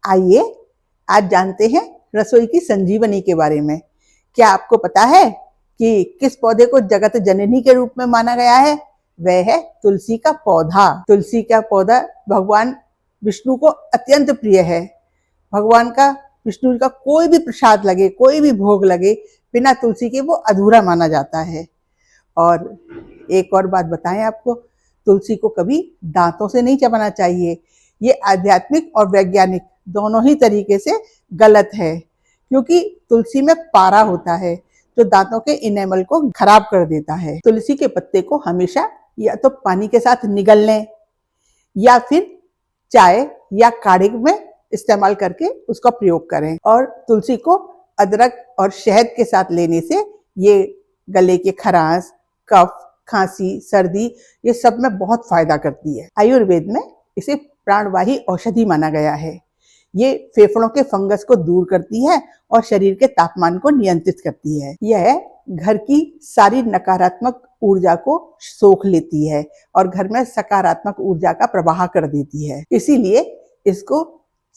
आइए आज जानते हैं रसोई की संजीवनी के बारे में। क्या आपको पता है कि किस पौधे को जगत जननी के रूप में माना गया है? वह है तुलसी का पौधा। तुलसी का पौधा भगवान विष्णु को अत्यंत प्रिय है। भगवान का विष्णु का कोई भी प्रसाद लगे, कोई भी भोग लगे, बिना तुलसी के वो अधूरा माना जाता है। और एक और बात बताएं आपको, तुलसी को कभी दांतों से नहीं चबाना चाहिए। ये आध्यात्मिक और वैज्ञानिक दोनों ही तरीके से गलत है, क्योंकि तुलसी में पारा होता है जो दांतों के इनेमल को खराब कर देता है। तुलसी के पत्ते को हमेशा या तो पानी के साथ निगल लें या फिर चाय या काढ़े में इस्तेमाल करके उसका प्रयोग करें। और तुलसी को अदरक और शहद के साथ लेने से ये गले के खराश, कफ, खांसी, सर्दी, ये सब में बहुत फायदा करती है। आयुर्वेद में इसे प्राणवाही औषधि माना गया है। ये फेफड़ों के फंगस को दूर करती है और शरीर के तापमान को नियंत्रित करती है। यह घर की सारी नकारात्मक ऊर्जा को सोख लेती है और घर में सकारात्मक ऊर्जा का प्रवाह कर देती है। इसीलिए इसको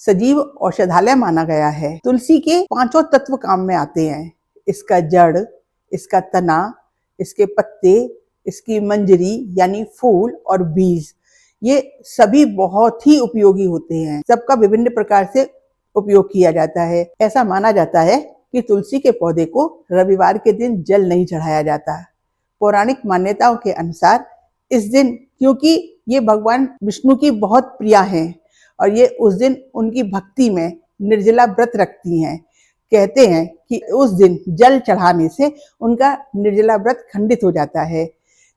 सजीव औषधालय माना गया है। तुलसी के 5 तत्व काम में आते हैं। इसका जड़, इसका तना, इसके पत्ते, इसकी मंजरी यानी फूल और बीज, ये सभी बहुत ही उपयोगी होते हैं। सबका विभिन्न प्रकार से उपयोग किया जाता है। ऐसा माना जाता है कि तुलसी के पौधे को रविवार के दिन जल नहीं चढ़ाया जाता। पौराणिक मान्यताओं के अनुसार इस दिन, क्योंकि ये भगवान विष्णु की बहुत प्रिय हैं और ये उस दिन उनकी भक्ति में निर्जला व्रत रखती हैं, कहते हैं कि उस दिन जल चढ़ाने से उनका निर्जला व्रत खंडित हो जाता है।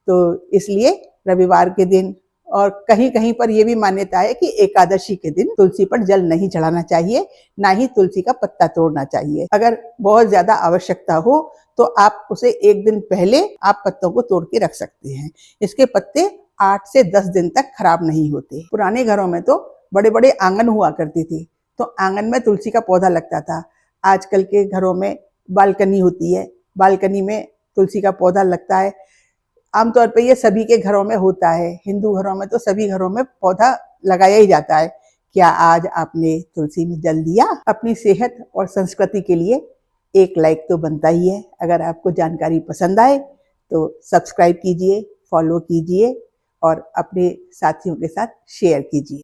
तो इसलिए रविवार के दिन, और कहीं कहीं पर यह भी मान्यता है कि एकादशी के दिन तुलसी पर जल नहीं चढ़ाना चाहिए, ना ही तुलसी का पत्ता तोड़ना चाहिए। अगर बहुत ज्यादा आवश्यकता हो तो आप उसे एक दिन पहले आप पत्तों को तोड़ के रख सकते हैं। इसके पत्ते 8 से 10 दिन तक खराब नहीं होते। पुराने घरों में तो बड़े बड़े आंगन हुआ करते थे, तो आंगन में तुलसी का पौधा लगता था। आजकल के घरों में बालकनी होती है, बालकनी में तुलसी का पौधा लगता है। आमतौर पर ये सभी के घरों में होता है। हिंदू घरों में तो सभी घरों में पौधा लगाया ही जाता है। क्या आज आपने तुलसी में जल दिया? अपनी सेहत और संस्कृति के लिए एक लाइक तो बनता ही है। अगर आपको जानकारी पसंद आए तो सब्सक्राइब कीजिए, फॉलो कीजिए और अपने साथियों के साथ शेयर कीजिए।